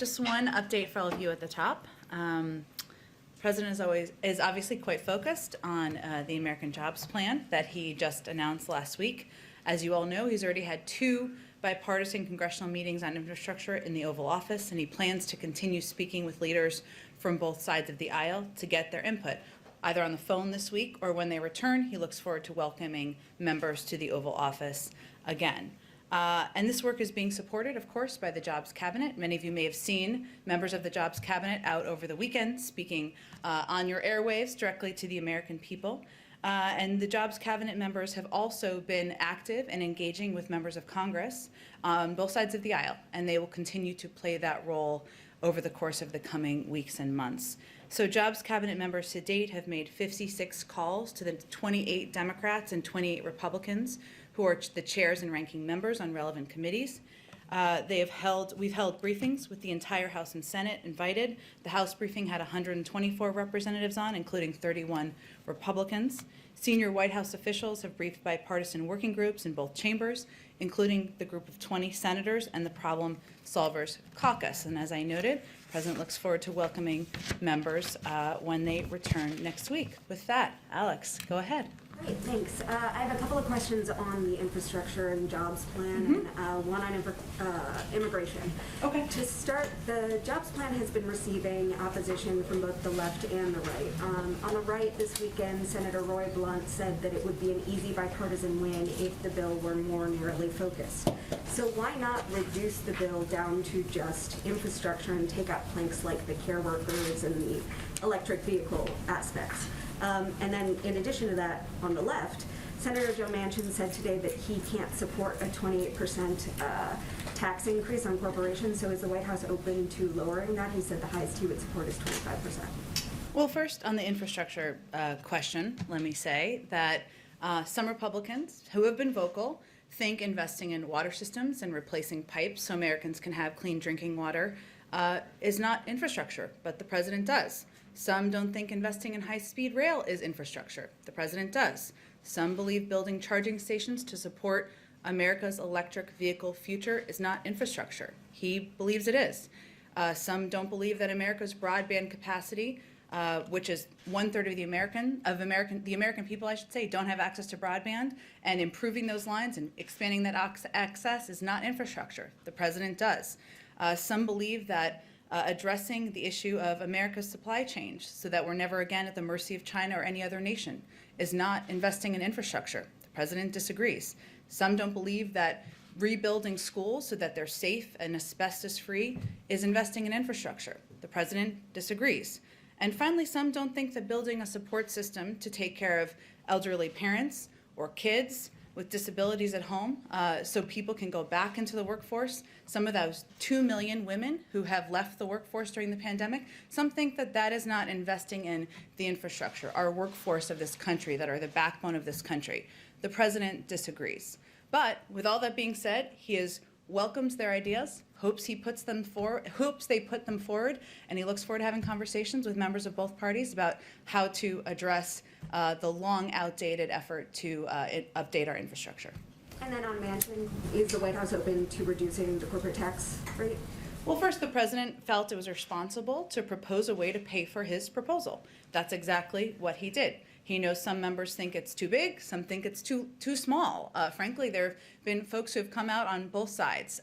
just one update for all of you at the top. President is obviously quite focused on the American Jobs Plan that he just announced last week. As you all know, he's already had 2 bipartisan congressional meetings on infrastructure in the Oval Office, and he plans to continue speaking with leaders from both sides of the aisle to get their input, either on the phone this week or when they return. He looks forward to welcoming members to the Oval Office again. And this work is being supported, of course, by the Jobs Cabinet. Many of you may have seen members of the Jobs Cabinet out over the weekend speaking on your airwaves directly to the American people. And the Jobs Cabinet members have also been active and engaging with members of Congress on both sides of the aisle, and they will continue to play that role over the course of the coming weeks and months. So Jobs Cabinet members to date have made 56 calls to the 28 Democrats and 28 Republicans who are the chairs and ranking members on relevant committees. We've held briefings with the entire House and Senate invited. The House briefing had 124 representatives on, including 31 Republicans. Senior White House officials have briefed bipartisan working groups in both chambers, including the group of 20 senators and the Problem Solvers Caucus. And as I noted, the President looks forward to welcoming members when they return next week. With that, Alex, go ahead. Great, thanks. I have a couple of questions on the infrastructure and jobs plan, and one on immigration. Okay. To start, the jobs plan has been receiving opposition from both the left and the right. On the right this weekend, Senator Roy Blunt said that it would be an easy bipartisan win if the bill were more narrowly focused. So why not reduce the bill down to just infrastructure and take out planks like the care workers and the electric vehicle aspects? And then in addition to that, on the left, Senator Joe Manchin said today that he can't support a 28% tax increase on corporations. So is the White House open to lowering that? He said the highest he would support is 25%. Well, first, on the infrastructure question, let me say that some Republicans who have been vocal think investing in water systems and replacing pipes so Americans can have clean drinking water is not infrastructure, but the President does. Some don't think investing in high-speed rail is infrastructure. The President does. Some believe building charging stations to support America's electric vehicle future is not infrastructure. He believes it is. Some don't believe that America's broadband capacity, which is 1/3 of the American people, I should say, don't have access to broadband, and improving those lines and expanding that access is not infrastructure. The President does. Some believe that addressing the issue of America's supply chain so that we're never again at the mercy of China or any other nation is not investing in infrastructure. The President disagrees. Some don't believe that rebuilding schools so that they're safe and asbestos-free is investing in infrastructure. The President disagrees. And finally, some don't think that building a support system to take care of elderly parents or kids with disabilities at home so people can go back into the workforce. Some of those 2 million women who have left the workforce during the pandemic, some think that that is not investing in the infrastructure, our workforce of this country that are the backbone of this country. The President disagrees. But with all that being said, he welcomes their ideas, hopes they put them forward, and he looks forward to having conversations with members of both parties about how to address the long outdated effort to update our infrastructure. And then on Manchin, is the White House open to reducing the corporate tax rate? Well, first, the President felt it was responsible to propose a way to pay for his proposal. That's exactly what he did. He knows some members think it's too big, some think it's too small. Frankly, there have been folks who have come out on both sides,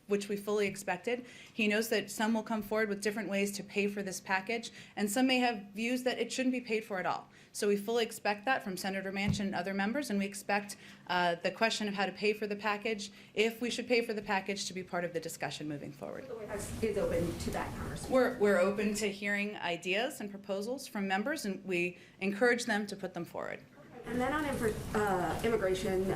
which we fully expected. He knows that some will come forward with different ways to pay for this package, and some may have views that it shouldn't be paid for at all. So we fully expect that from Senator Manchin and other members, and we expect the question of how to pay for the package, if we should pay for the package, to be part of the discussion moving forward. The White House is open to that conversation. We're open to hearing ideas and proposals from members, and we encourage them to put them forward. And then on immigration,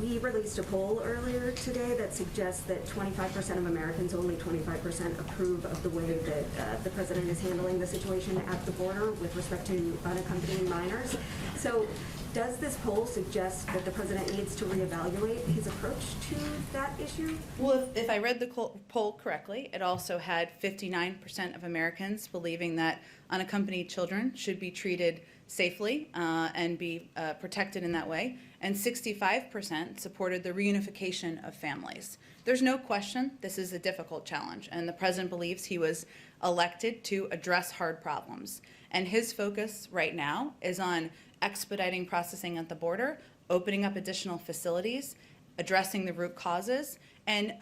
we released a poll earlier today that suggests that 25% of Americans, only 25%, approve of the way that the President is handling the situation at the border with respect to unaccompanied minors. So does this poll suggest that the President needs to reevaluate his approach to that issue? Well, if I read the poll correctly, it also had 59% of Americans believing that unaccompanied children should be treated safely and be protected in that way. And 65% supported the reunification of families. There's no question this is a difficult challenge, and the president believes he was elected to address hard problems. And his focus right now is on expediting processing at the border, opening up additional facilities, addressing the root causes, and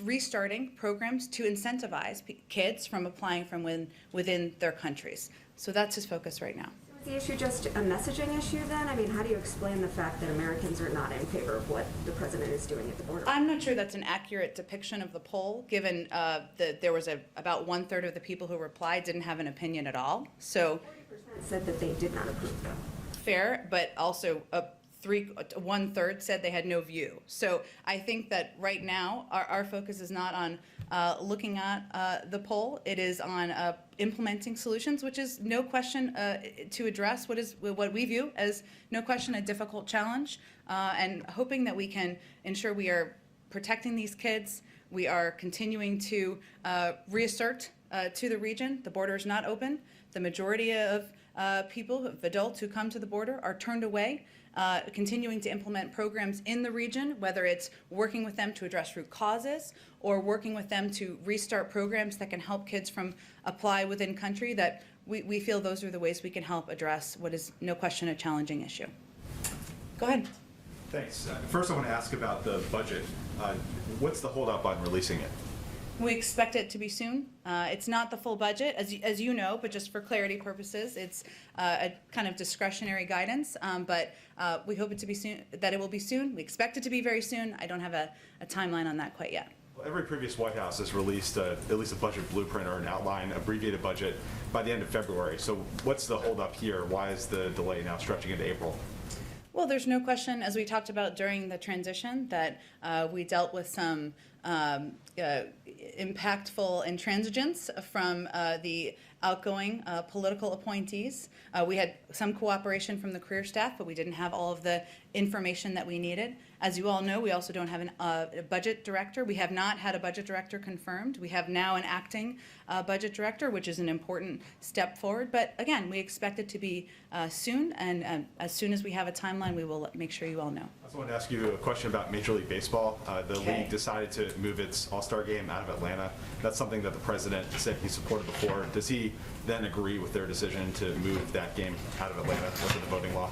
restarting programs to incentivize kids from applying from within their countries. So that's his focus right now. Is the issue just a messaging issue then? I mean, how do you explain the fact that Americans are not in favor of what the president is doing at the border? I'm not sure that's an accurate depiction of the poll, given that there was about 1/3 of the people who replied didn't have an opinion at all. So 40% said that they did not approve though. fair, but also 1/3 said they had no view. So I think that right now our focus is not on looking at the poll. It is on implementing solutions, which is no question to address what we view as no question a difficult challenge, and hoping that we can ensure we are protecting these kids. We are continuing to reassert to the region. The border is not open. The majority of people, of adults who come to the border, are turned away. Continuing to implement programs in the region, whether it's working with them to address root causes or working with them to restart programs that can help kids from apply within country, that we feel those are the ways we can help address what is no question a challenging issue. Go ahead. Thanks. First, I want to ask about the budget. What's the holdup on releasing it? We expect it to be soon. It's not the full budget, as you know, but just for clarity purposes, it's a kind of discretionary guidance. But we hope it to be soon. That it will be soon. We expect it to be very soon. I don't have a timeline on that quite yet. Well, every previous White House has released at least a budget blueprint or an outline, abbreviated budget, by the end of February. So what's the holdup here? Why is the delay now stretching into April? Well, there's no question, as we talked about during the transition, that we dealt with some impactful intransigence from the outgoing political appointees. We had some cooperation from the career staff, but we didn't have all of the information that we needed. As you all know, we also don't have a budget director. We have not had a budget director confirmed. We have now an acting budget director, which is an important step forward. But again, we expect it to be soon, and as soon as we have a timeline, we will make sure you all know. I also want to ask you a question about Major League Baseball. The league decided to move its All-Star game out of Atlanta. That's something that the president said he supported before. Does he then agree with their decision to move that game out of Atlanta under the voting law?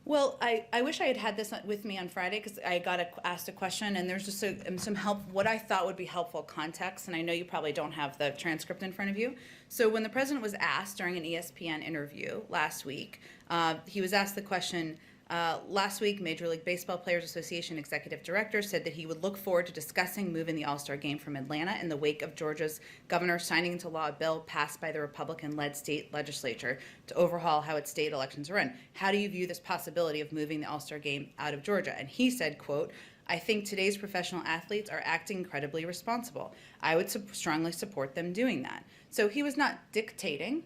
Well, I wish I had had this with me on Friday, because I got asked a question, and there's just some help, what I thought would be helpful context, and I know you probably don't have the transcript in front of you. So when the president was asked during an ESPN interview last week, he was asked the question, last week, Major League Baseball Players Association executive director said that he would look forward to discussing moving the All-Star game from Atlanta in the wake of Georgia's governor signing into law a bill passed by the Republican-led state legislature to overhaul how its state elections are run. How do you view this possibility of moving the All-Star game out of Georgia? And he said, quote, "I think today's professional athletes are acting incredibly responsible. I would strongly support them doing that." So he was not dictating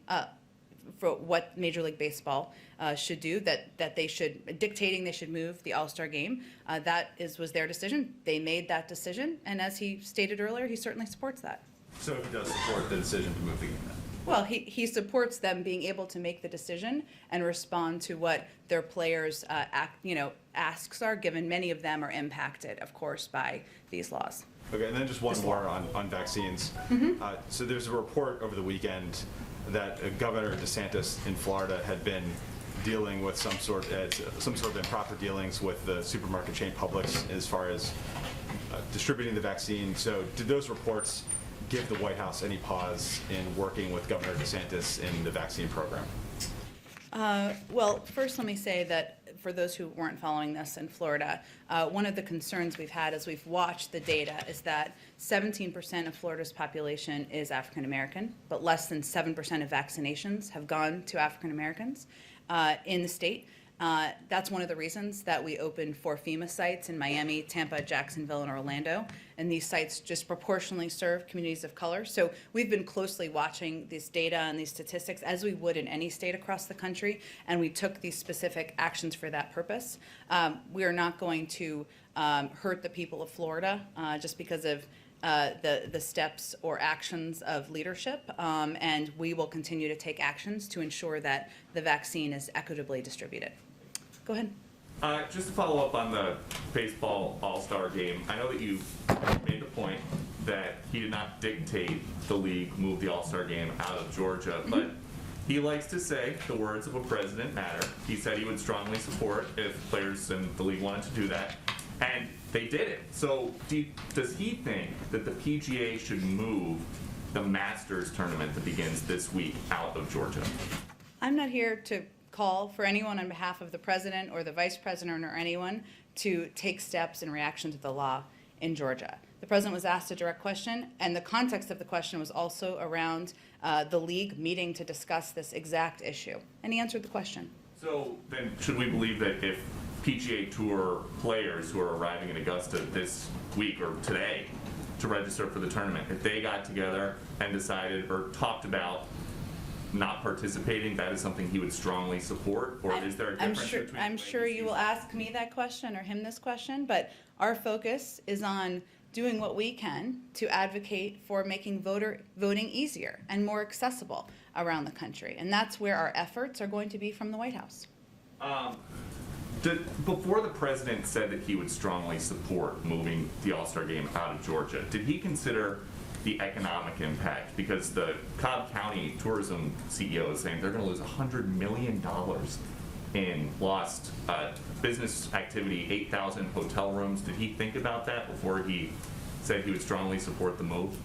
for what Major League Baseball should do, that they should, dictating they should move the All-Star game. That was their decision. They made that decision, and as he stated earlier, he certainly supports that. So he does support the decision to move the game then? Well, he supports them being able to make the decision and respond to what their players' asks are, given many of them are impacted, of course, by these laws. Okay, and then just one more on vaccines. So there's a report over the weekend that Governor DeSantis in Florida had been dealing with some sort of improper dealings with the supermarket chain Publix as far as distributing the vaccine. So did those reports give the White House any pause in working with Governor DeSantis in the vaccine program? Well, first let me say that for those who weren't following this in Florida, one of the concerns we've had as we've watched the data is that 17% of Florida's population is African American, but less than 7% of vaccinations have gone to African Americans in the state. That's one of the reasons that we opened 4 FEMA sites in Miami, Tampa, Jacksonville, and Orlando. And these sites disproportionately serve communities of color. So we've been closely watching this data and these statistics, as we would in any state across the country, and we took these specific actions for that purpose. We are not going to hurt the people of Florida just because of the steps or actions of leadership, and we will continue to take actions to ensure that the vaccine is equitably distributed. Go ahead. Just to follow up on the baseball All-Star game, I know that you made the point that he did not dictate the league move the All-Star game out of Georgia, but he likes to say the words of a president matter. He said he would strongly support if players in the league wanted to do that, and they did it. So does he think that the PGA should move the Masters tournament that begins this week out of Georgia? I'm not here to call for anyone on behalf of the president or the vice president or anyone to take steps in reaction to the law in Georgia. The president was asked a direct question, and the context of the question was also around the league meeting to discuss this exact issue, and he answered the question. So then should we believe that if PGA Tour players who are arriving in Augusta this week or today to register for the tournament, if they got together and decided or talked about not participating, that is something he would strongly support? Or is there a difference between the I'm way sure he you sees will it? ask me that question or him this question, but our focus is on doing what we can to advocate for making voting easier and more accessible around the country. And that's where our efforts are going to be from the White House. Before the president said that he would strongly support moving the All-Star game out of Georgia, did he consider the economic impact? Because the Cobb County tourism CEO is saying they're going to lose $100 million in lost business activity, 8,000 hotel rooms. Did he think about that before he said he would strongly support the move?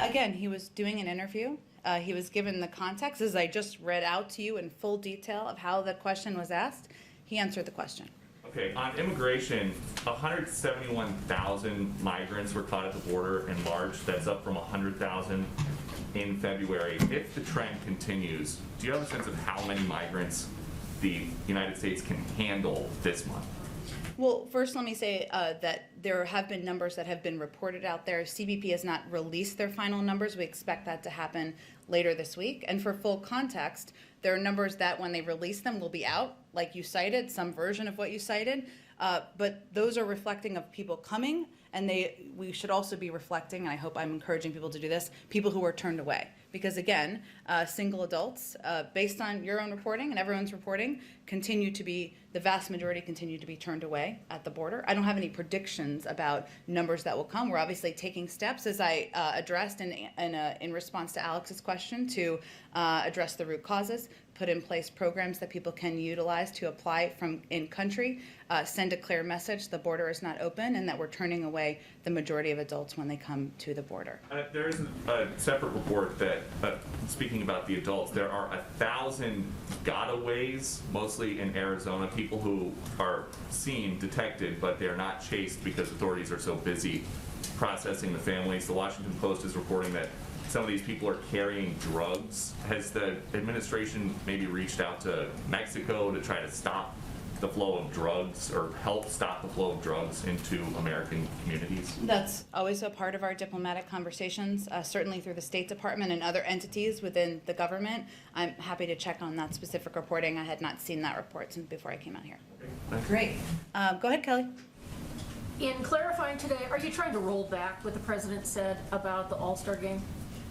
Again, he was doing an interview. He was given the context, as I just read out to you in full detail of how the question was asked. He answered the question. Okay, on immigration, 171,000 migrants were caught at the border in March. That's up from 100,000 in February. If the trend continues, do you have a sense of how many migrants the United States can handle this month? Well, first let me say that there have been numbers that have been reported out there. CBP has not released their final numbers. We expect that to happen later this week. And for full context, there are numbers that when they release them will be out, like you cited, some version of what you cited. But those are reflecting of people coming, and we should also be reflecting, and I hope I'm encouraging people to do this, people who are turned away. Because again, single adults, based on your own reporting and everyone's reporting, the vast majority continue to be turned away at the border. I don't have any predictions about numbers that will come. We're obviously taking steps, as I addressed in response to Alex's question, to address the root causes, put in place programs that people can utilize to apply from in country, send a clear message the border is not open and that we're turning away the majority of adults when they come to the border. There is a separate report that, speaking about the adults, there are 1,000 gotaways, mostly in Arizona, people who are seen, detected, but they're not chased because authorities are so busy processing the families. The Washington Post is reporting that some of these people are carrying drugs. Has the administration maybe reached out to Mexico to try to stop the flow of drugs or help stop the flow of drugs into American communities? That's always a part of our diplomatic conversations, certainly through the State Department and other entities within the government. I'm happy to check on that specific reporting. I had not seen that report since before I came out here. Thanks. Great. Go ahead, Kelly. In clarifying today, are you trying to roll back what the president said about the All-Star game?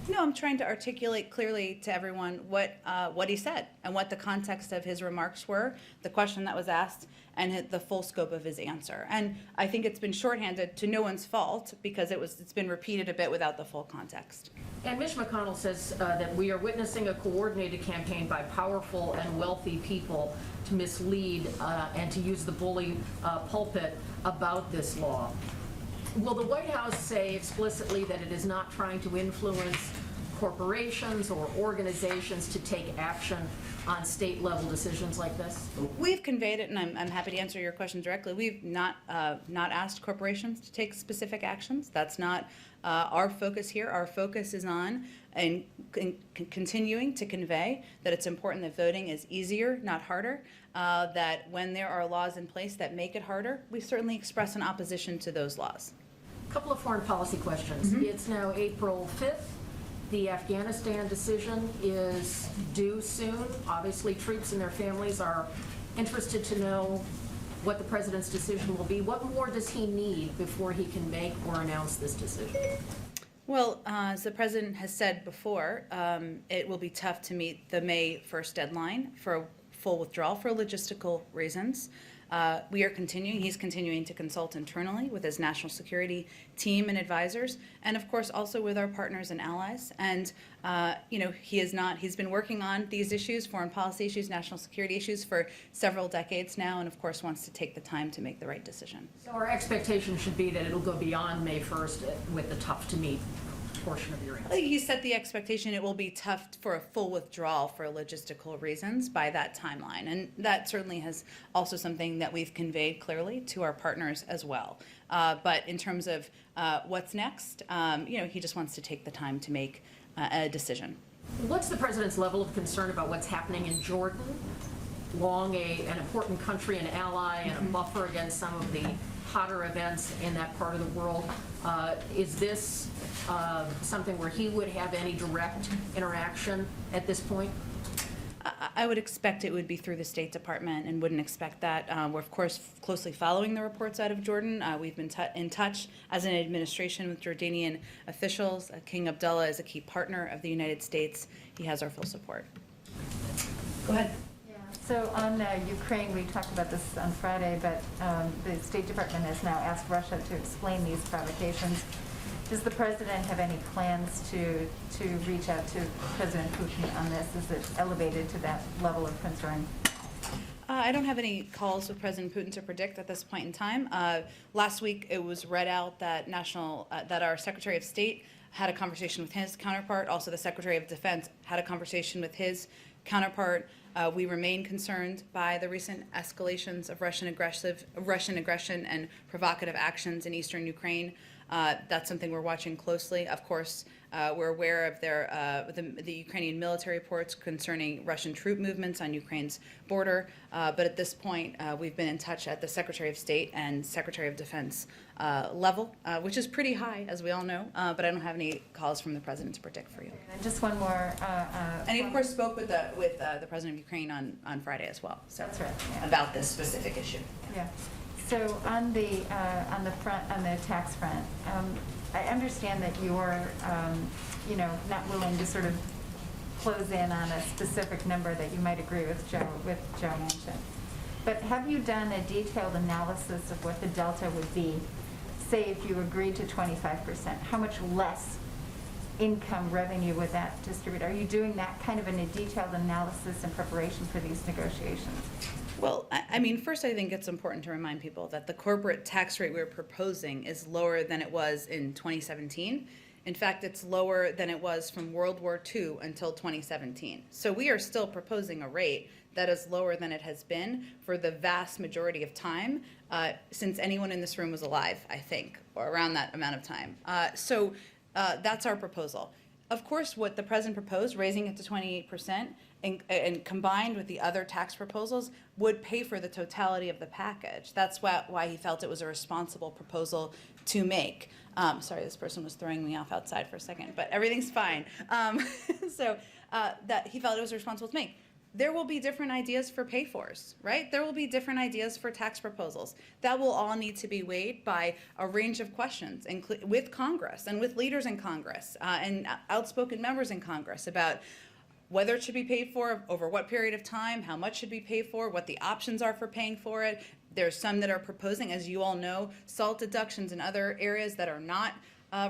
No, I'm trying to articulate clearly to everyone what he said and what the context of his remarks were, the question that was asked, and the full scope of his answer. And I think it's been shorthanded to no one's fault because it's been repeated a bit without the full context. And Mitch McConnell says that we are witnessing a coordinated campaign by powerful and wealthy people to mislead and to use the bully pulpit about this law. Will the White House say explicitly that it is not trying to influence corporations or organizations to take action on state-level decisions like this? We've conveyed it, and I'm happy to answer your question directly. We've not asked corporations to take specific actions. That's not our focus here. Our focus is on continuing to convey that it's important that voting is easier, not harder, that when there are laws in place that make it harder, we certainly express an opposition to those laws. A couple of foreign policy questions. It's now April 5th. The Afghanistan decision is due soon. Obviously, troops and their families are interested to know what the president's decision will be. What more does he need before he can make or announce this decision? Well, as the president has said before, it will be tough to meet the May 1st deadline for a full withdrawal for logistical reasons. He's continuing to consult internally with his national security team and advisors, and of course also with our partners and allies. And, he's been working on these issues, foreign policy issues, national security issues for several decades now, and of course wants to take the time to make the right decision. So our expectation should be that it'll go beyond May 1st with the tough-to-meet portion of your answer. He set the expectation it will be tough for a full withdrawal for logistical reasons by that timeline. And that certainly has also something that we've conveyed clearly to our partners as well. But in terms of what's next, he just wants to take the time to make a decision. What's the president's level of concern about what's happening in Jordan? Long an important country, an ally, and a buffer against some of the hotter events in that part of the world. Is this something where he would have any direct interaction at this point? I would expect it would be through the State Department and wouldn't expect that. We're, of course, closely following the reports out of Jordan. We've been in touch as an administration with Jordanian officials. King Abdullah is a key partner of the United States. He has our full support. Go ahead. So on Ukraine, we talked about this on Friday, but the State Department has now asked Russia to explain these provocations. Does the president have any plans to reach out to President Putin on this? Is it elevated to that level of concern? I don't have any calls with President Putin to predict at this point in time. Last week, it was read out that that our Secretary of State had a conversation with his counterpart. Also, the Secretary of Defense had a conversation with his counterpart. We remain concerned by the recent escalations of Russian aggression and provocative actions in eastern Ukraine. That's something we're watching closely. Of course, we're aware of the Ukrainian military reports concerning Russian troop movements on Ukraine's border. But at this point, we've been in touch at the Secretary of State and Secretary of Defense level, which is pretty high, as we all know. But I don't have any calls from the president to predict for you. And just one more. And he, of course, spoke with the president of Ukraine on Friday as well. So That's right. Yeah. about this specific issue. Yeah. So on the tax front, I understand that you're not willing to sort of close in on a specific number that you might agree with Joe mentioned. But have you done a detailed analysis of what the delta would be, say if you agreed to 25%? How much less income revenue would that distribute? Are you doing that kind of in a detailed analysis in preparation for these negotiations? Well, first I think it's important to remind people that the corporate tax rate we're proposing is lower than it was in 2017. In fact, it's lower than it was from World War II until 2017. So we are still proposing a rate that is lower than it has been for the vast majority of time since anyone in this room was alive, I think, or around that amount of time. So that's our proposal. Of course, what the president proposed, raising it to 28%, and combined with the other tax proposals, would pay for the totality of the package. That's why he felt it was a responsible proposal to make. Sorry, this person was throwing me off outside for a second, but everything's fine. So that he felt it was responsible to make. There will be different ideas for pay-fors, right? There will be different ideas for tax proposals. That will all need to be weighed by a range of questions with Congress and with leaders in Congress and outspoken members in Congress about whether it should be paid for, over what period of time, how much should be paid for, what the options are for paying for it. There's some that are proposing, as you all know, SALT deductions in other areas that are not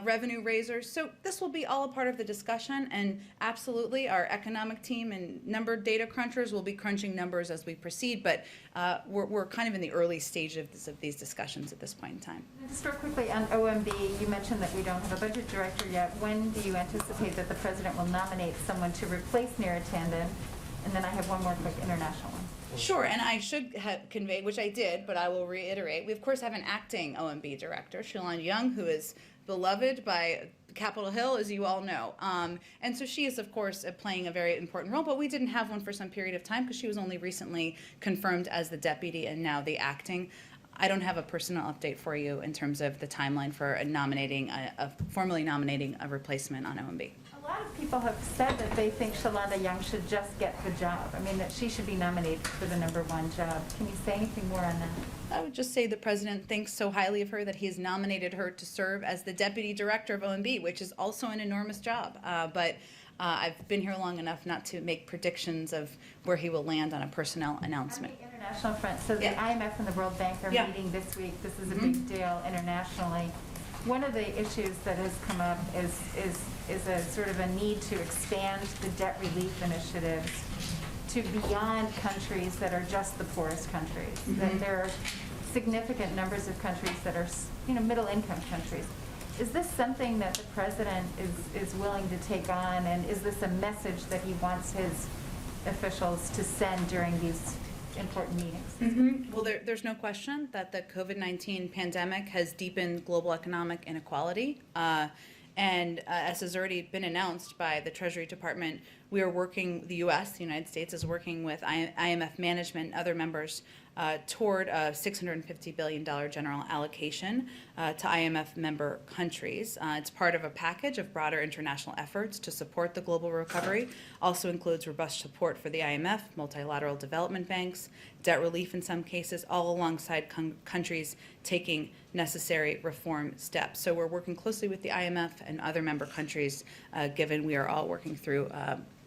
revenue raisers. So this will be all a part of the discussion, and absolutely our economic team and number data crunchers will be crunching numbers as we proceed, but we're kind of in the early stage of these discussions at this point in time. Just real quickly on OMB, you mentioned that we don't have a budget director yet. When do you anticipate that the president will nominate someone to replace Neera Tanden? And then I have one more quick international one. Sure, and I should have conveyed, which I did, but I will reiterate, we of course have an acting OMB director, Shilon Young, who is beloved by Capitol Hill, as you all know. And so she is, of course, playing a very important role, but we didn't have one for some period of time because she was only recently confirmed as the deputy and now the acting. I don't have a personal update for you in terms of the timeline for formally nominating a replacement on OMB. A A lot of people have said that they think Shalanda Young should just get the job. I mean, that she should be nominated for the #1 job. Can you say anything more on that? I would just say the president thinks so highly of her that he has nominated her to serve as the deputy director of OMB, which is also an enormous job. But I've been here long enough not to make predictions of where he will land on a personnel announcement. On the international front, so the Yeah. IMF and the World Bank are Yeah. meeting this week. This is a big deal internationally. One of the issues that has come up is a sort of a need to expand the debt relief initiatives to beyond countries that are just the poorest countries. That there are significant numbers of countries that are, middle-income countries. Is this something that the president is willing to take on, and is this a message that he wants his officials to send during these important meetings? Well, there's no question that the COVID-19 pandemic has deepened global economic inequality. And as has already been announced by the Treasury Department, we are working, the U.S., the United States, is working with IMF management and other members toward a $650 billion general allocation to IMF member countries. It's part of a package of broader international efforts to support the global recovery. Also includes robust support for the IMF, multilateral development banks, debt relief in some cases, all alongside countries taking necessary reform steps. So we're working closely with the IMF and other member countries, given we are all working through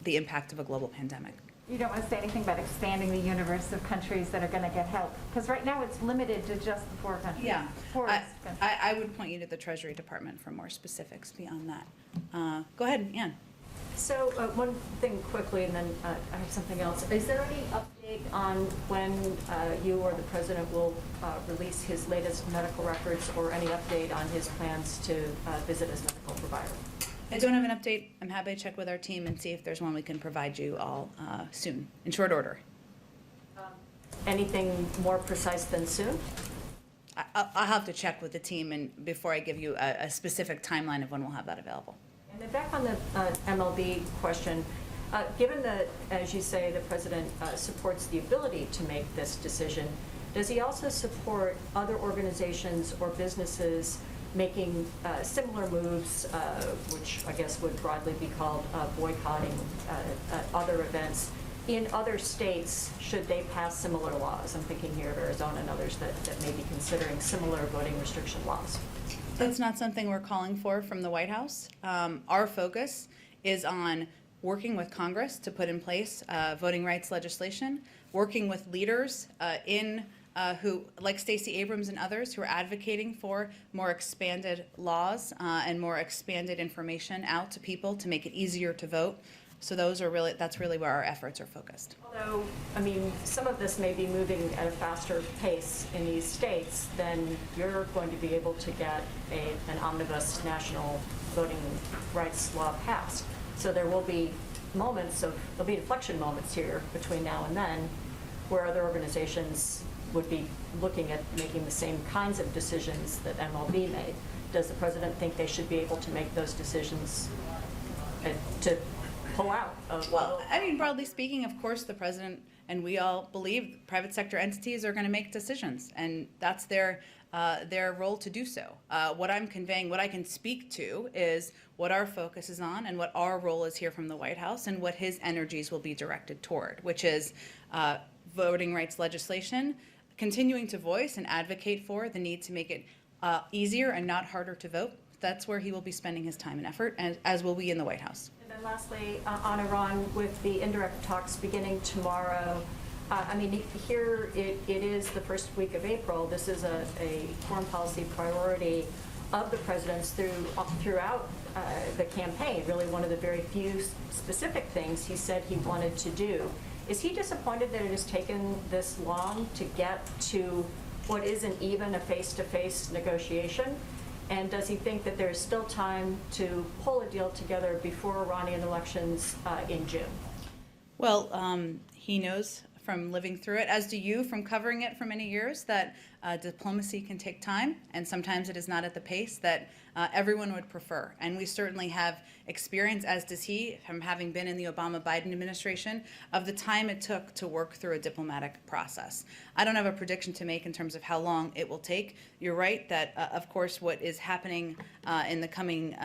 the impact of a global pandemic. You don't want to say anything about expanding the universe of countries that are going to get help? Because right now it's limited to just the poor countries. Yeah, Poorest countries. I would point you to the Treasury Department for more specifics beyond that. Go ahead, Ann. So one thing quickly, and then I have something else. Is there any update on when you or the president will release his latest medical records, or any update on his plans to visit his medical provider? I don't have an update. I'm happy to check with our team and see if there's one we can provide you all soon, in short order. Anything more precise than soon? I'll have to check with the team and before I give you a specific timeline of when we'll have that available. And then back on the MLB question, given that, as you say, the president supports the ability to make this decision, does he also support other organizations or businesses making similar moves, which I guess would broadly be called boycotting other events in other states should they pass similar laws? I'm thinking here of Arizona and others that may be considering similar voting restriction laws. That's not something we're calling for from the White House. Our focus is on working with Congress to put in place voting rights legislation, working with leaders who, like Stacey Abrams and others, who are advocating for more expanded laws and more expanded information out to people to make it easier to vote. So that's really where our efforts are focused. Although, I mean, some of this may be moving at a faster pace in these states, then you're going to be able to get an omnibus national voting rights law passed. So there will be there'll be inflection moments here between now and then where other organizations would be looking at making the same kinds of decisions that MLB made. Does the president think they should be able to make those decisions to pull out of? Well, I mean, broadly speaking, of course, the president and we all believe private sector entities are going to make decisions, and that's their role to do so. What I'm conveying, what I can speak to is what our focus is on and what our role is here from the White House and what his energies will be directed toward, which is voting rights legislation, continuing to voice and advocate for the need to make it easier and not harder to vote. That's where he will be spending his time and effort, and as will we in the White House. And then lastly, on Iran, with the indirect talks beginning tomorrow, I mean, here it is the first week of April. This is a foreign policy priority of the president's throughout the campaign, really one of the very few specific things he said he wanted to do. Is he disappointed that it has taken this long to get to what isn't even a face-to-face negotiation? And does he think that there's still time to pull a deal together before Iranian elections in June? Well, he knows from living through it, as do you from covering it for many years, that diplomacy can take time, and sometimes it is not at the pace that everyone would prefer. And we certainly have experience, as does he, from having been in the Obama-Biden administration, of the time it took to work through a diplomatic process. I don't have a prediction to make in terms of how long it will take. You're right that, of course, what is happening in the coming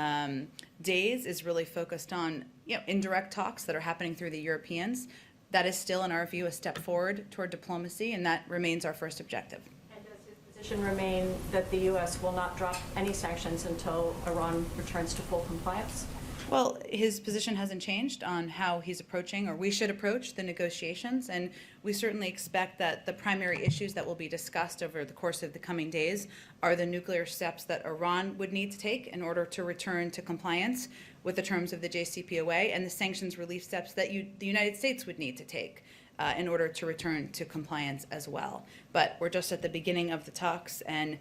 days is really focused on indirect talks that are happening through the Europeans. That is still, in our view, a step forward toward diplomacy, and that remains our first objective. And does his position remain that the U.S. will not drop any sanctions until Iran returns to full compliance? Well, his position hasn't changed on how he's approaching, or we should approach, the negotiations, and we certainly expect that the primary issues that will be discussed over the course of the coming days are the nuclear steps that Iran would need to take in order to return to compliance with the terms of the JCPOA, and the sanctions relief steps that the United States would need to take in order to return to compliance as well. But we're just at the beginning of the talks, and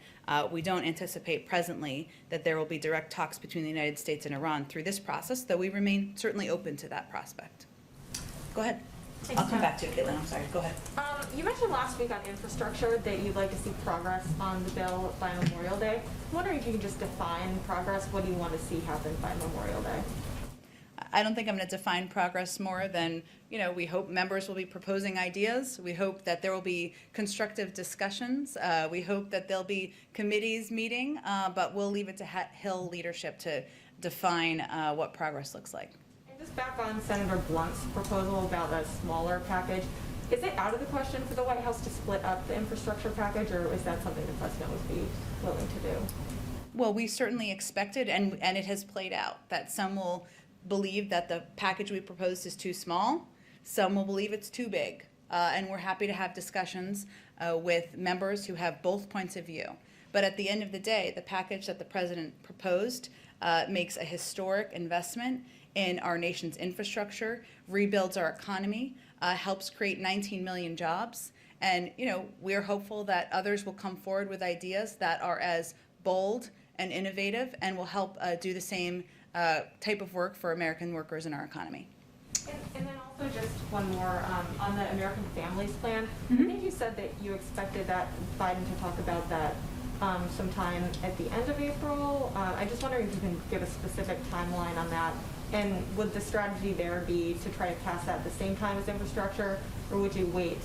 we don't anticipate presently that there will be direct talks between the United States and Iran through this process, though we remain certainly open to that prospect. Go ahead. Thanks, I'll come Jen. back to you, Caitlin. I'm sorry. Go ahead. You mentioned last week on infrastructure that you'd like to see progress on the bill by Memorial Day. I'm wondering if you can just define progress. What do you want to see happen by Memorial Day? I don't think I'm going to define progress more than, we hope members will be proposing ideas. We hope that there will be constructive discussions. We hope that there'll be committees meeting, but we'll leave it to Hill leadership to define what progress looks like. And just back on Senator Blunt's proposal about a smaller package, is it out of the question for the White House to split up the infrastructure package, or is that something the president would be willing to do? Well, we certainly expected, and it has played out, that some will believe that the package we proposed is too small. Some will believe it's too big. And we're happy to have discussions with members who have both points of view. But at the end of the day, the package that the president proposed makes a historic investment in our nation's infrastructure, rebuilds our economy, helps create 19 million jobs. And, we're hopeful that others will come forward with ideas that are as bold and innovative and will help do the same type of work for American workers in our economy. And then also just one more on the American Families Plan. Mm-hmm. I think you said that you expected that Biden to talk about that sometime at the end of April. I'm just wondering if you can give a specific timeline on that. And would the strategy there be to try to pass that at the same time as infrastructure, or would you wait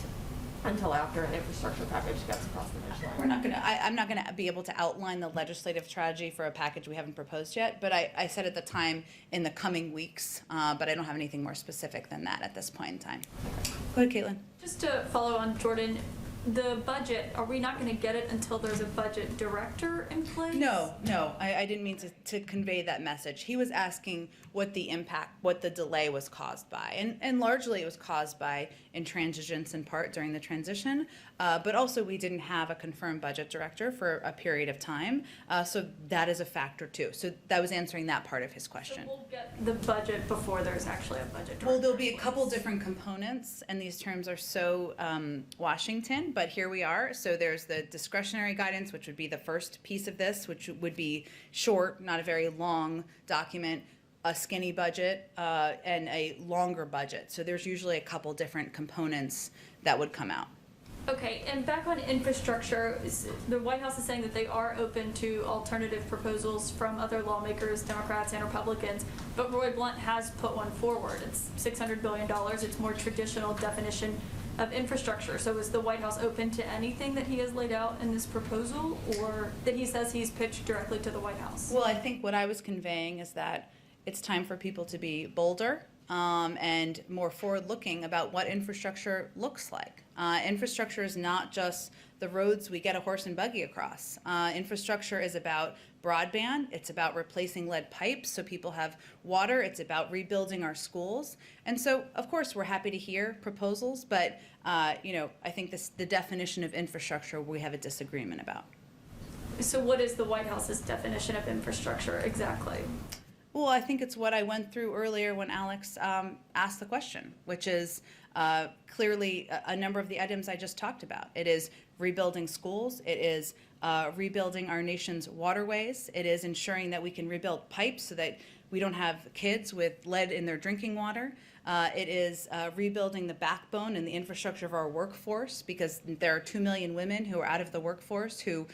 until after an infrastructure package gets across the finish line? I'm not gonna be able to outline the legislative strategy for a package we haven't proposed yet, but I said at the time in the coming weeks, but I don't have anything more specific than that at this point in time. Go ahead, Caitlin. Just to follow on Jordan, the budget, are we not going to get it until there's a budget director in place? No, I didn't mean to convey that message. He was asking what the delay was caused by. And largely it was caused by intransigence in part during the transition, but also we didn't have a confirmed budget director for a period of time, so that is a factor too. So that was answering that part of his question. So we'll get the budget before there's actually a budget director. Well, there'll be in a couple place. different components, and these terms are so Washington, but here we are. So there's the discretionary guidance, which would be the first piece of this, which would be short, not a very long document, a skinny budget, and a longer budget. So there's usually a couple different components that would come out. Okay, and back on infrastructure, the White House is saying that they are open to alternative proposals from other lawmakers, Democrats and Republicans, but Roy Blunt has put one forward. It's $600 billion. It's more traditional definition of infrastructure. So is the White House open to anything that he has laid out in this proposal, or that he says he's pitched directly to the White House? Well, I think what I was conveying is that it's time for people to be bolder and more forward-looking about what infrastructure looks like. Infrastructure is not just the roads we get a horse and buggy across. Infrastructure is about broadband. It's about replacing lead pipes so people have water. It's about rebuilding our schools. And so, of course, we're happy to hear proposals, but I think the definition of infrastructure we have a disagreement about. So what is the White House's definition of infrastructure exactly? Well, I think it's what I went through earlier when Alex asked the question, which is clearly a number of the items I just talked about. It is rebuilding schools. It is rebuilding our nation's waterways. It is ensuring that we can rebuild pipes so that we don't have kids with lead in their drinking water. It is rebuilding the backbone and the infrastructure of our workforce, because there are 2 million women who are out of the workforce who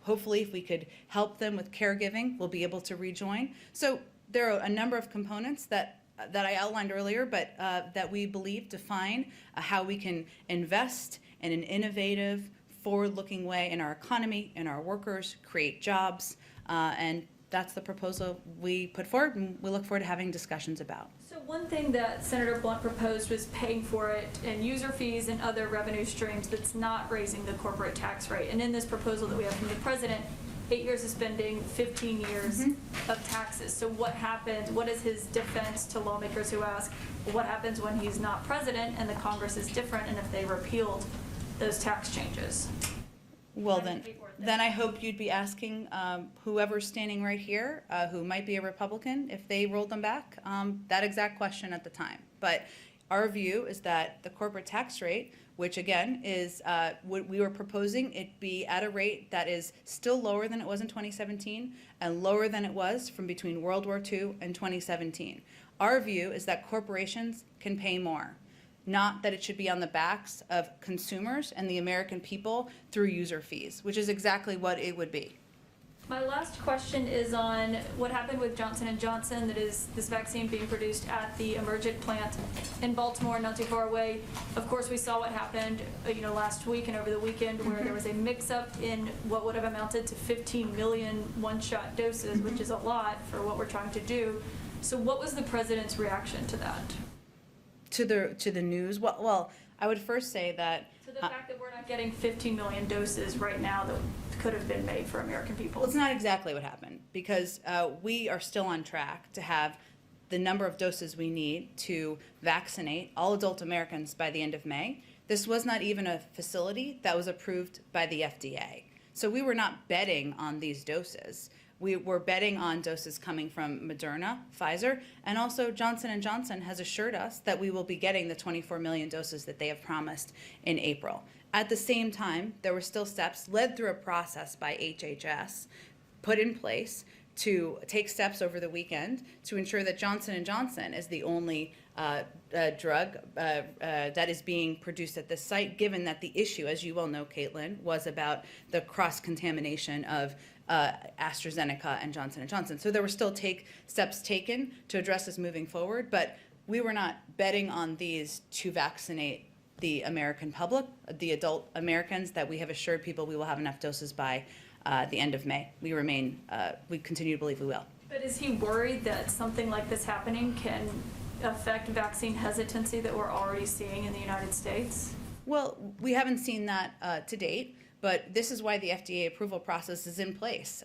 hopefully, if we could help them with caregiving, will be able to rejoin. So there are a number of components that I outlined earlier, but that we believe define how we can invest in an innovative, forward-looking way in our economy, in our workers, create jobs, and that's the proposal we put forward, and we look forward to having discussions about. So one thing that Senator Blunt proposed was paying for it in user fees and other revenue streams that's not raising the corporate tax rate. And in this proposal that we have from the president, 8 years of spending, 15 years of taxes. So what happens, what is his defense to lawmakers who ask, well, what happens when he's not president and the Congress is different, and if they repealed those tax changes? Well, then I hope you'd be asking whoever's standing right here, who might be a Republican, if they rolled them back, that exact question at the time. But our view is that the corporate tax rate, which again is what we were proposing, it be at a rate that is still lower than it was in 2017 and lower than it was from between World War II and 2017. Our view is that corporations can pay more, not that it should be on the backs of consumers and the American people through user fees, which is exactly what it would be. My last question is on what happened with Johnson & Johnson, that is this vaccine being produced at the Emergent plant in Baltimore, not too far away. Of course, we saw what happened last week and over the weekend, where there was a mix-up in what would have amounted to 15 million one-shot doses, which is a lot for what we're trying to do. So what was the president's reaction to that? To the news, well, I would first say that So the fact that we're not getting 15 million doses right now that could have been made for American people. well, it's not exactly what happened, because we are still on track to have the number of doses we need to vaccinate all adult Americans by the end of May. This was not even a facility that was approved by the FDA. So we were not betting on these doses. We were betting on doses coming from Moderna, Pfizer, and also Johnson & Johnson has assured us that we will be getting the 24 million doses that they have promised in April. At the same time, there were still steps led through a process by HHS put in place to take steps over the weekend to ensure that Johnson & Johnson is the only drug that is being produced at this site, given that the issue, as you well know, Caitlin, was about the cross-contamination of AstraZeneca and Johnson & Johnson. So there were still steps taken to address this moving forward, but we were not betting on these to vaccinate the American public, the adult Americans, that we have assured people we will have enough doses by the end of May. We continue to believe we will. But is he worried that something like this happening can affect vaccine hesitancy that we're already seeing in the United States? Well, we haven't seen that to date, but this is why the FDA approval process is in place.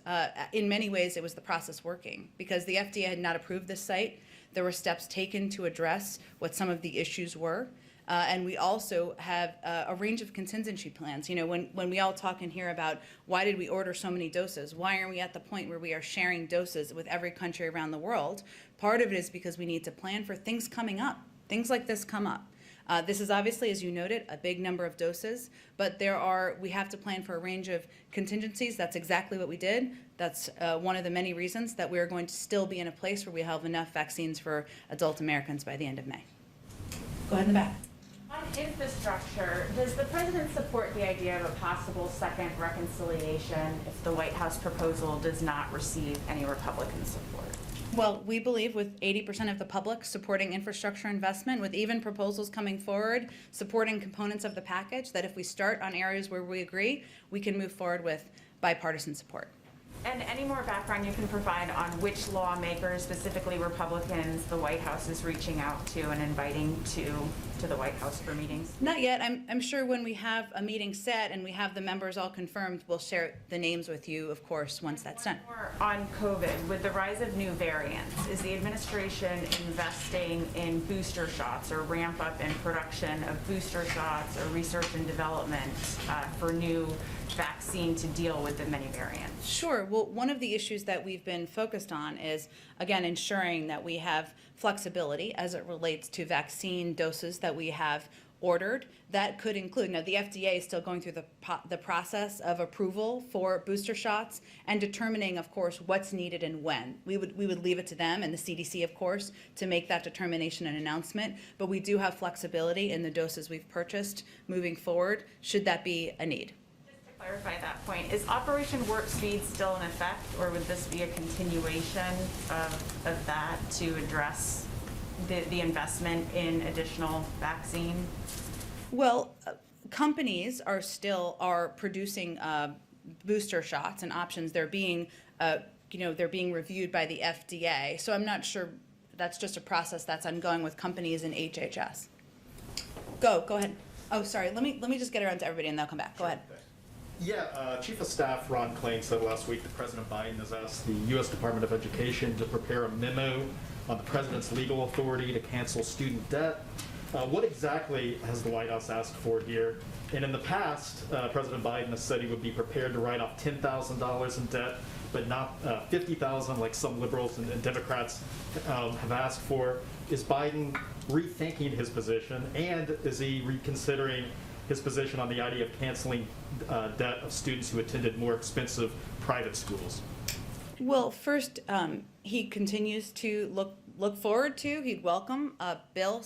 In many ways, it was the process working, because the FDA had not approved this site. There were steps taken to address what some of the issues were. And we also have a range of contingency plans. When we all talk in here about why did we order so many doses, why aren't we at the point where we are sharing doses with every country around the world? Part of it is because we need to plan for things coming up. Things like this come up. This is obviously, as you noted, a big number of doses, but we have to plan for a range of contingencies. That's exactly what we did. That's one of the many reasons that we are going to still be in a place where we have enough vaccines for adult Americans by the end of May. Go ahead in the back. On infrastructure, does the president support the idea of a possible second reconciliation if the White House proposal does not receive any Republican support? Well, we believe with 80% of the public supporting infrastructure investment, with even proposals coming forward supporting components of the package, that if we start on areas where we agree, we can move forward with bipartisan support. And any more background you can provide on which lawmakers, specifically Republicans, the White House is reaching out to and inviting to the White House for meetings? Not yet. I'm sure when we have a meeting set and we have the members all confirmed, we'll share the names with you, of course, once that's done. More on COVID, with the rise of new variants, is the administration investing in booster shots or ramp up in production of booster shots or research and development for new vaccine to deal with the many variants? Sure. Well, one of the issues that we've been focused on is, again, ensuring that we have flexibility as it relates to vaccine doses that we have ordered. That could include, now the FDA is still going through the process of approval for booster shots and determining, of course, what's needed and when. We would leave it to them and the CDC, of course, to make that determination and announcement, but we do have flexibility in the doses we've purchased moving forward, should that be a need. Just to clarify that point, is Operation Warp Speed still in effect, or would this be a continuation of that to address the investment in additional vaccine? Well, companies are producing booster shots and options. They're being, they're being reviewed by the FDA. So I'm not sure, that's just a process that's ongoing with companies and HHS. Go ahead. Oh, sorry, let me just get around to everybody and they'll come back. Go ahead. Yeah, Chief of Staff Ron Klain said last week that President Biden has asked the U.S. Department of Education to prepare a memo on the president's legal authority to cancel student debt. What exactly has the White House asked for here? And in the past, President Biden has said he would be prepared to write off $10,000 in debt, but not $50,000 like some liberals and Democrats have asked for. Is Biden rethinking his position, and is he reconsidering his position on the idea of canceling debt of students who attended more expensive private schools? Well, first, he continues to look forward to, he'd welcome a bill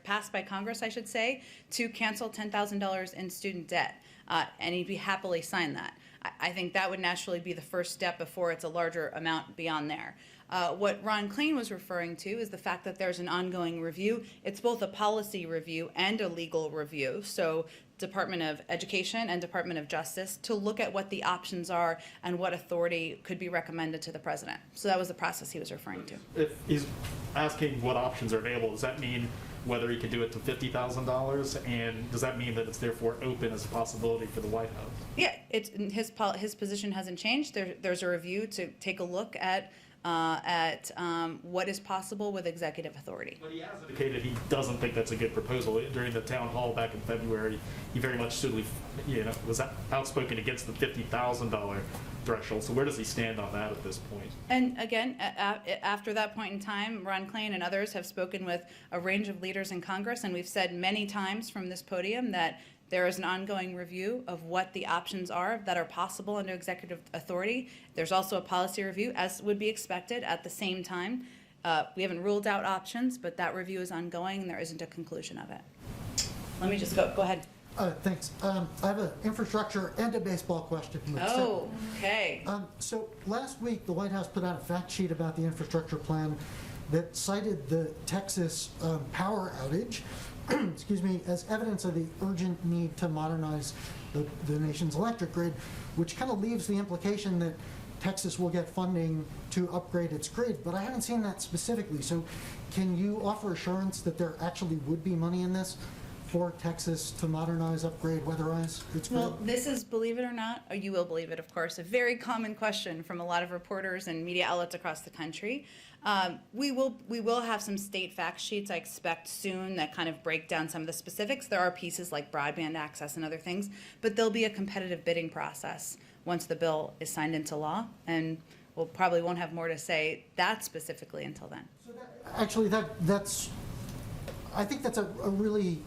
passed by Congress, I should say, to cancel $10,000 in student debt, and he'd be happily sign that. I think that would naturally be the first step before it's a larger amount beyond there. What Ron Klain was referring to is the fact that there's an ongoing review. It's both a policy review and a legal review. So Department of Education and Department of Justice to look at what the options are and what authority could be recommended to the president. So that was the process he was referring to. If he's asking what options are available, does that mean whether he could do it to $50,000? And does that mean that it's therefore open as a possibility for the White House? Yeah, his position hasn't changed. There's a review to take a look at what is possible with executive authority. But he has indicated he doesn't think that's a good proposal. During the town hall back in February, he very much was outspoken against the $50,000 threshold. So where does he stand on that at this point? And again, after that point in time, Ron Klain and others have spoken with a range of leaders in Congress, and we've said many times from this podium that there is an ongoing review of what the options are that are possible under executive authority. There's also a policy review, as would be expected at the same time. We haven't ruled out options, but that review is ongoing and there isn't a conclusion of it. Let me just go ahead. Thanks. I have an infrastructure and a baseball question. Oh, okay. So last week, the White House put out a fact sheet about the infrastructure plan that cited the Texas power outage excuse me, as evidence of the urgent need to modernize the nation's electric grid, which kind of leaves the implication that Texas will get funding to upgrade its grid, but I haven't seen that specifically. So can you offer assurance that there actually would be money in this for Texas to modernize, upgrade, weatherize its grid? Well, this is, believe it or not, or you will believe it, of course, a very common question from a lot of reporters and media outlets across the country. We will have some state fact sheets, I expect, soon that kind of break down some of the specifics. There are pieces like broadband access and other things, but there'll be a competitive bidding process once the bill is signed into law, and we'll probably won't have more to say that specifically until then. So actually, I think that's a really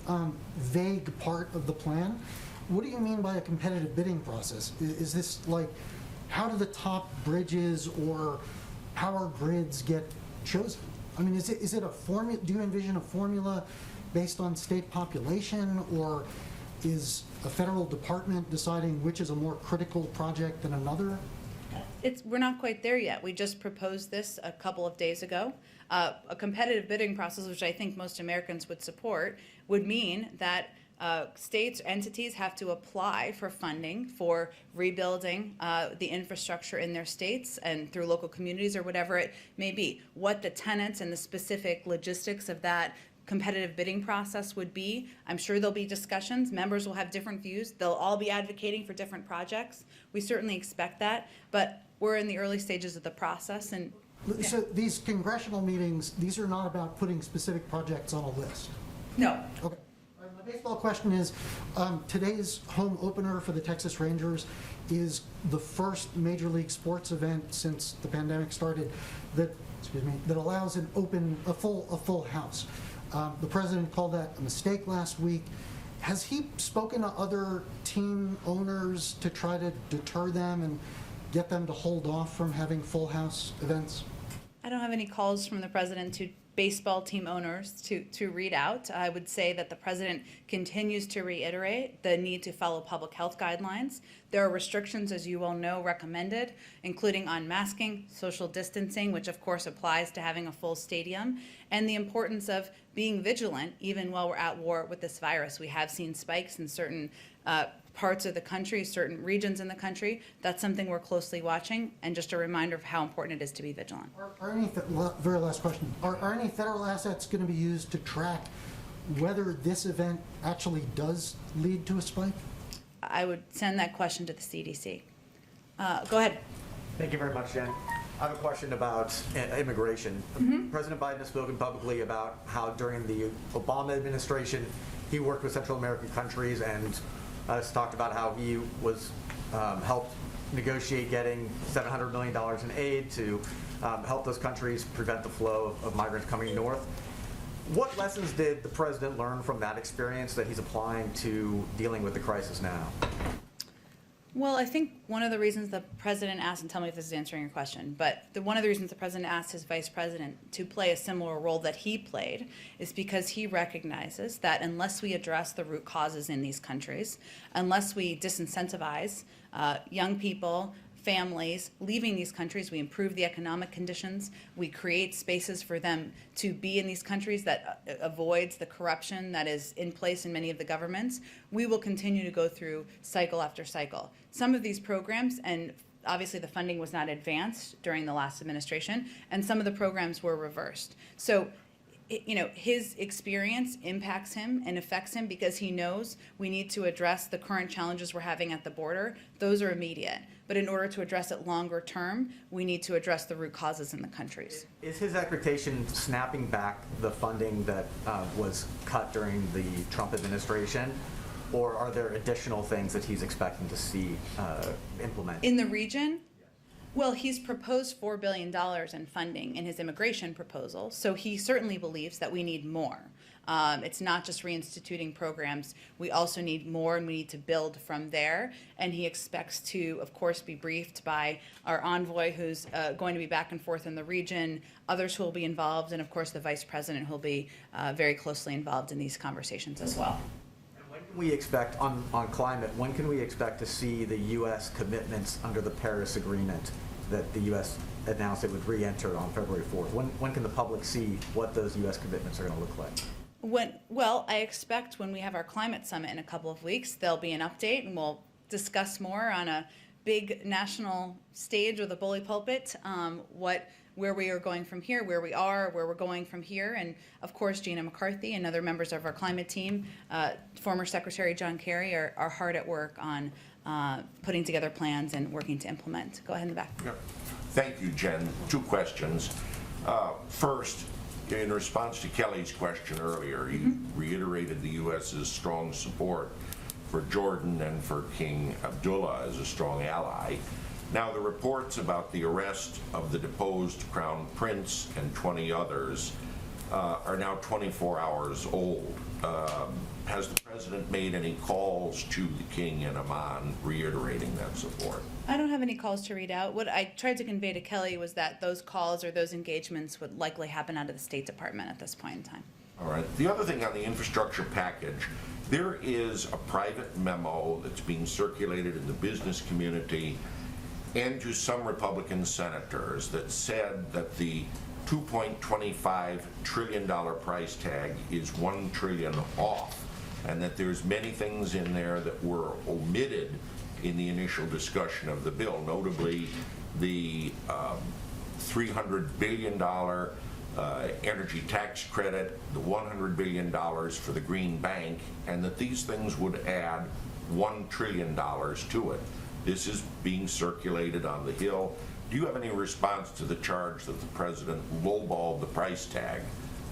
vague part of the plan. What do you mean by a competitive bidding process? Is this like, how do the top bridges or power grids get chosen? I mean, is it a formula? Do you envision a formula based on state population, or is a federal department deciding which is a more critical project than another? We're not quite there yet. We just proposed this a couple of days ago. A competitive bidding process, which I think most Americans would support, would mean that states, entities have to apply for funding for rebuilding the infrastructure in their states and through local communities or whatever it may be. What the tenets and the specific logistics of that competitive bidding process would be, I'm sure there'll be discussions. Members will have different views. They'll all be advocating for different projects. We certainly expect that, but we're in the early stages of the process. And so these congressional meetings, these are not about putting specific projects on a list? No. Okay. My baseball question is, today's home opener for the Texas Rangers is the first major league sports event since the pandemic started that allows a full house. The president called that a mistake last week. Has he spoken to other team owners to try to deter them and get them to hold off from having full house events? I don't have any calls from the president to baseball team owners to read out. I would say that the president continues to reiterate the need to follow public health guidelines. There are restrictions, as you all know, recommended, including on masking, social distancing, which of course applies to having a full stadium, and the importance of being vigilant even while we're at war with this virus. We have seen spikes in certain parts of the country, certain regions in the country. That's something we're closely watching, and just a reminder of how important it is to be vigilant. Are any, very last question, are any federal assets going to be used to track whether this event actually does lead to a spike? I would send that question to the CDC. Go ahead. Thank you very much, Jen. I have a question about immigration. President Biden has spoken publicly about how during the Obama administration, he worked with Central American countries and has talked about how he was helped negotiate getting $700 million in aid to help those countries prevent the flow of migrants coming north. What lessons did the president learn from that experience that he's applying to dealing with the crisis now? Well, I think one of the reasons the president asked, and tell me if this is answering your question, but one of the reasons the president asked his vice president to play a similar role that he played is because he recognizes that unless we address the root causes in these countries, unless we disincentivize young people, families leaving these countries, we improve the economic conditions, we create spaces for them to be in these countries that avoids the corruption that is in place in many of the governments, we will continue to go through cycle after cycle. Some of these programs, and obviously the funding was not advanced during the last administration, and some of the programs were reversed. So, you know, his experience impacts him and affects him because he knows we need to address the current challenges we're having at the border. Those are immediate. But in order to address it longer term, we need to address the root causes in the countries. Is his expectation snapping back the funding that was cut during the Trump administration? Or are there additional things that he's expecting to see implemented? In the region? Well, he's proposed $4 billion in funding in his immigration proposal, so he certainly believes that we need more. It's not just reinstituting programs. We also need more, and we need to build from there. And he expects to, of course, be briefed by our envoy, who's going to be back and forth in the region, others who will be involved, and, of course, the vice president who will be very closely involved in these conversations as well. When can we expect, on climate, when can we expect to see the U.S. commitments under the Paris Agreement that the U.S. announced it would re-enter on February 4th? When can the public see what those U.S. commitments are going to look like? Well, I expect when we have our climate summit in a couple of weeks, there'll be an update, and we'll discuss more on a big national stage with a bully pulpit, where we are going from here, where we are, where we're going from here. And of course, Gina McCarthy and other members of our climate team, former Secretary John Kerry, are hard at work on putting together plans and working to implement. Go ahead in the back. Yeah. Thank you, Jen. Two questions. First, in response to Kelly's question earlier, he reiterated the U.S.'s strong support for Jordan and for King Abdullah as a strong ally. Now, the reports about the arrest of the deposed Crown Prince and 20 others are now 24 hours old. Has the president made any calls to the king in Amman reiterating that support? I don't have any calls to read out. What I tried to convey to Kelly was that those calls or those engagements would likely happen out of the State Department at this point in time. All right. The other thing on the infrastructure package, there is a private memo that's being circulated in the business community and to some Republican senators that said that the $2.25 trillion price tag is $1 trillion off, and that there's many things in there that were omitted in the initial discussion of the bill, notably the $300 billion energy tax credit, the $100 billion for the Green Bank, and that these things would add $1 trillion to it. This is being circulated on the Hill. Do you have any response to the charge that the president lowballed the price tag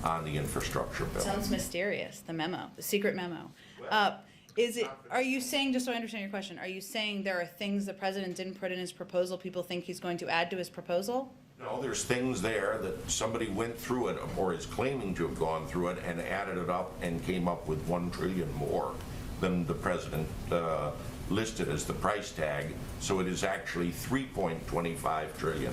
on the infrastructure bill? Sounds mysterious, the memo, the secret memo. Are you saying, just so I understand your question, are you saying there are things the president didn't put in his proposal people think he's going to add to his proposal? No, there's things there that somebody went through it or is claiming to have gone through it and added it up and came up with 1 trillion more than the president listed as the price tag. So it is actually 3.25 trillion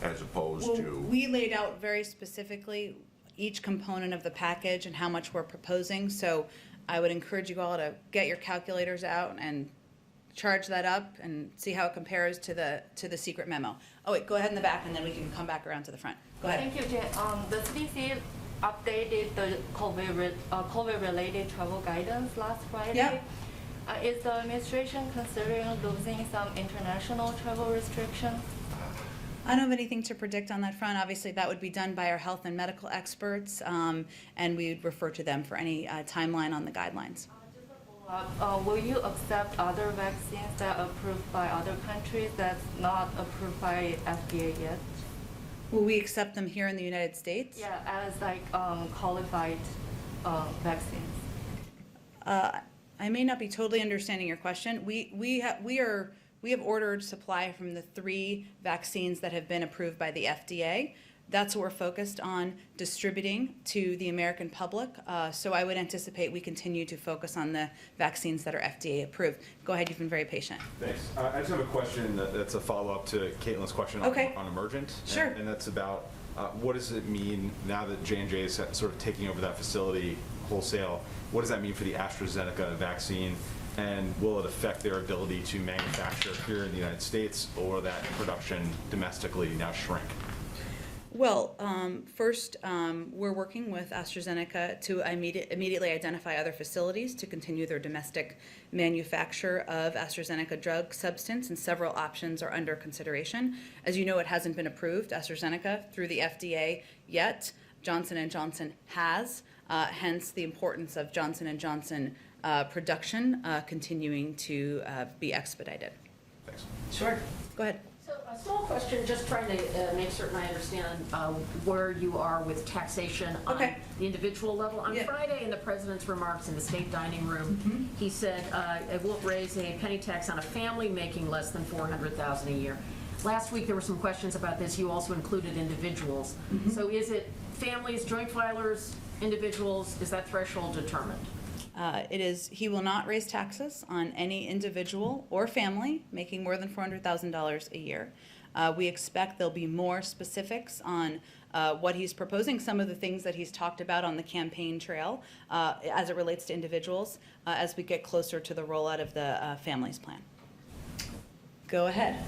as opposed Well, to. we laid out very specifically each component of the package and how much we're proposing. So I would encourage you all to get your calculators out and charge that up and see how it compares to the secret memo. Oh wait, go ahead in the back and then we can come back around to the front. Go ahead. Thank you, Jen. The CDC updated the COVID-related travel guidance last Friday. Yeah. Is the administration considering losing some international travel restrictions? I don't have anything to predict on that front. Obviously, that would be done by our health and medical experts, and we would refer to them for any timeline on the guidelines. Will you accept other vaccines that are approved by other countries that's not approved by FDA yet? Will we accept them here in the United States? Yeah, as like qualified vaccines. I may not be totally understanding your question. We have ordered supply from the 3 vaccines that have been approved by the FDA. That's what we're focused on distributing to the American public. So I would anticipate we continue to focus on the vaccines that are FDA approved. Go ahead, you've been very patient. Thanks. I just have a question that's a follow-up to Caitlin's question Okay. on Emergent. Sure. And that's about what does it mean now that J&J is sort of taking over that facility wholesale? What does that mean for the AstraZeneca vaccine? And will it affect their ability to manufacture here in the United States, or that production domestically now shrink? Well, first, we're working with AstraZeneca to immediately identify other facilities to continue their domestic manufacture of AstraZeneca drug substance, and several options are under consideration. As you know, it hasn't been approved, AstraZeneca, through the FDA yet. Johnson & Johnson has, hence the importance of Johnson & Johnson production continuing to be expedited. Thanks. Sure. Go ahead. So a small question, just trying to make certain I understand where you are with taxation on Okay. the individual level. On Yeah. Friday, in the president's remarks in the state dining room, he said it won't raise a penny tax on a family making less than $400,000 a year. Last week, there were some questions about this. You also included individuals. So is it families, joint filers, individuals? Is that threshold determined? It is, he will not raise taxes on any individual or family making more than $400,000 a year. We expect there'll be more specifics on what he's proposing, some of the things that he's talked about on the campaign trail as it relates to individuals as we get closer to the rollout of the families plan. Go ahead.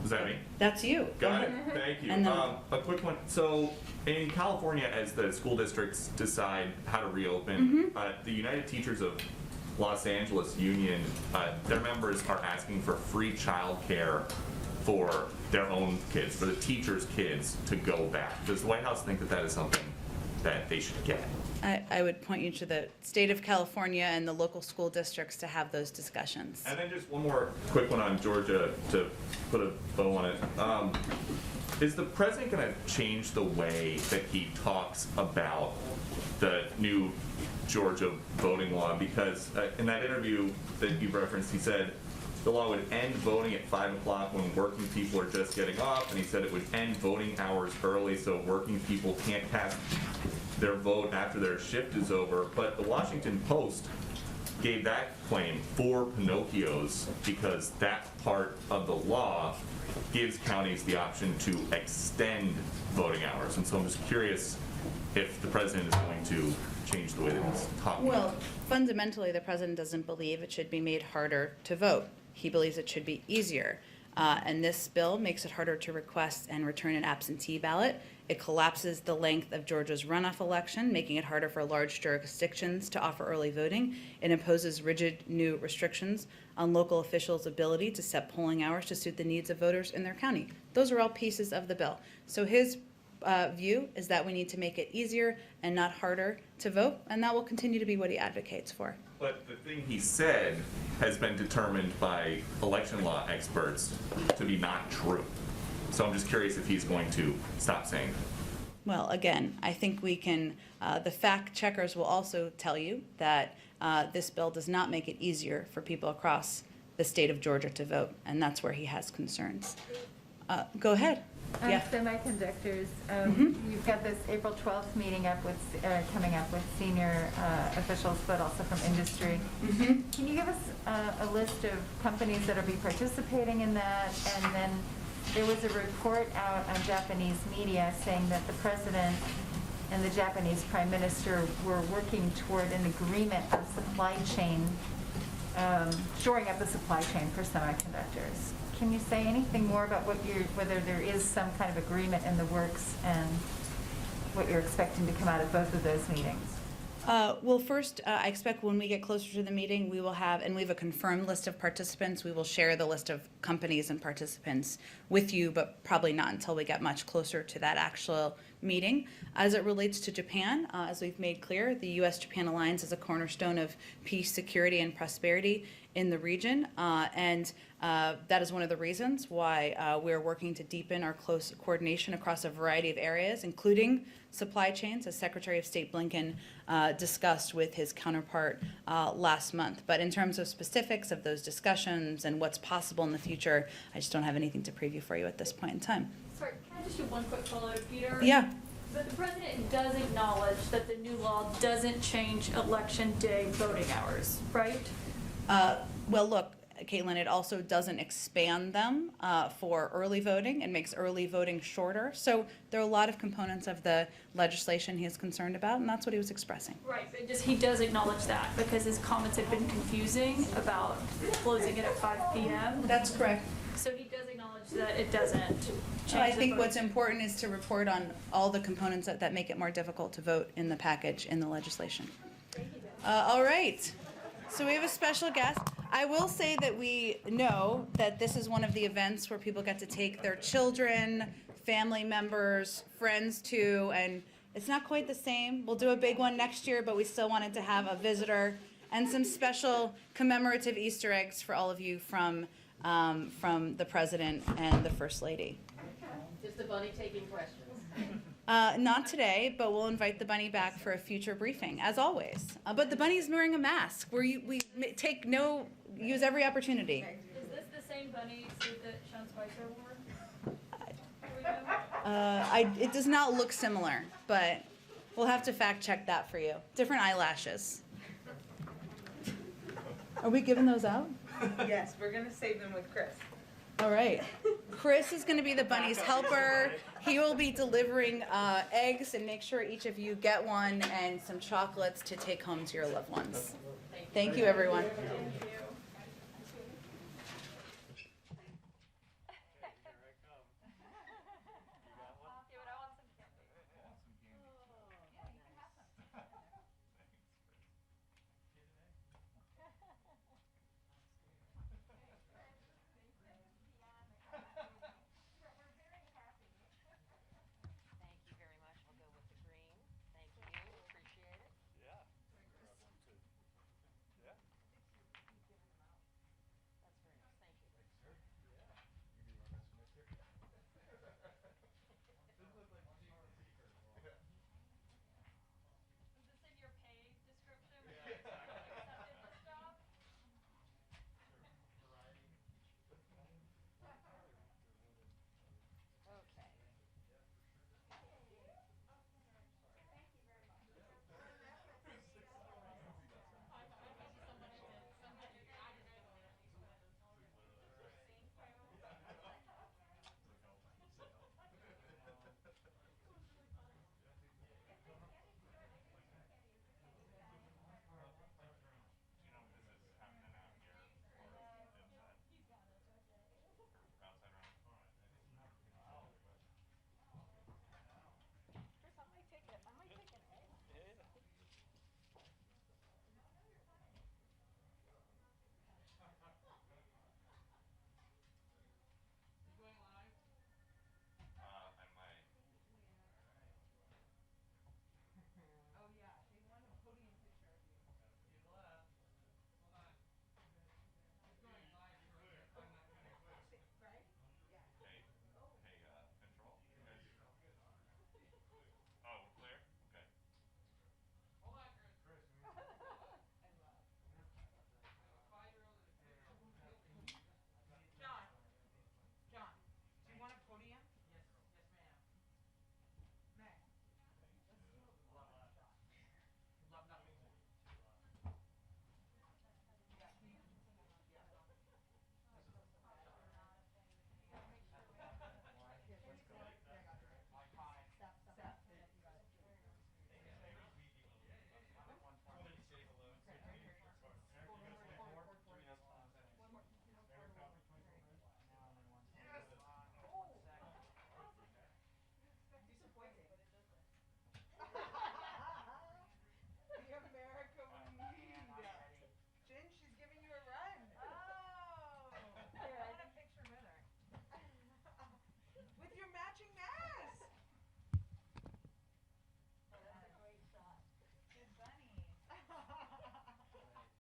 Is that me? That's you. Go Got it. ahead. Thank you. And then- A quick one. So in California, as the school districts decide how to reopen, the United Teachers of Los Angeles Union, their members are asking for free childcare for their own kids, for the teachers' kids to go back. Does the White House think that that is something that they should get? I would point you to the state of California and the local school districts to have those discussions. And then just one more quick one on Georgia to put a bow on it. Is the president going to change the way that he talks about the new Georgia voting law? Because in that interview that you referenced, he said the law would end voting at 5 o'clock when working people are just getting off, and he said it would end voting hours early so working people can't cast their vote after their shift is over. But the Washington Post gave that claim 4 Pinocchios because that part of the law gives counties the option to extend voting hours. And so I'm just curious if the president is going to change the way that he's talking. Well, fundamentally, the president doesn't believe it should be made harder to vote. He believes it should be easier. And this bill makes it harder to request and return an absentee ballot. It collapses the length of Georgia's runoff election, making it harder for large jurisdictions to offer early voting. It imposes rigid new restrictions on local officials' ability to set polling hours to suit the needs of voters in their county. Those are all pieces of the bill. So his view is that we need to make it easier and not harder to vote, and that will continue to be what he advocates for. But the thing he said has been determined by election law experts to be not true. So I'm just curious if he's going to stop saying that. Well, again, I think we can, the fact checkers will also tell you that this bill does not make it easier for people across the state of Georgia to vote, and that's where he has concerns. Go ahead. On Yeah. semiconductors, Mhm. you've got this April 12th meeting coming up with senior officials, but also from industry. Mhm. Can you give us a list of companies that will be participating in that? And then there was a report out on Japanese media saying that the president and the Japanese prime minister were working toward an agreement on supply chain, shoring up the supply chain for semiconductors. Can you say anything more about whether there is some kind of agreement in the works and what you're expecting to come out of both of those meetings? Well, first, I expect when we get closer to the meeting, we will have, and we have a confirmed list of participants. We will share the list of companies and participants with you, but probably not until we get much closer to that actual meeting. As it relates to Japan, as we've made clear, the U.S.-Japan alliance is a cornerstone of peace, security, and prosperity in the region, and that is one of the reasons why we're working to deepen our close coordination across a variety of areas, including supply chains, as Secretary of State Blinken discussed with his counterpart last month. But in terms of specifics of those discussions and what's possible in the future, I just don't have anything to preview for you at this point in time. Sorry, can I just do one quick follow-up, Peter? Yeah. But the president does acknowledge that the new law doesn't change election day voting hours, right? Well, look, Caitlin, it also doesn't expand them for early voting and makes early voting shorter. So there are a lot of components of the legislation he is concerned about, and that's what he was expressing. Right, but he does acknowledge that because his comments have been confusing about closing it at 5 p.m. That's correct. So he does acknowledge that it doesn't change I the think vote. what's important is to report on all the components that make it more difficult to vote in the package in the legislation. All right. So we have a special guest. I will say that we know that this is one of the events where people get to take their children, family members, friends too, and it's not quite the same. We'll do a big one next year, but we still wanted to have a visitor and some special commemorative Easter eggs for all of you from the President and the First Lady. Is the bunny taking questions? Not today, but we'll invite the bunny back for a future briefing, as always. But the bunny's wearing a mask. Use every opportunity. Is this the same bunny suit that Sean Spicer wore? It does not look similar, but we'll have to fact check that for you. Different eyelashes. Are we giving those out? Yes, we're gonna save them with Chris. All right. Chris is going to be the bunny's helper. He will be delivering eggs, and make sure each of you get one and some chocolates to take home to your loved ones. Thank you, everyone.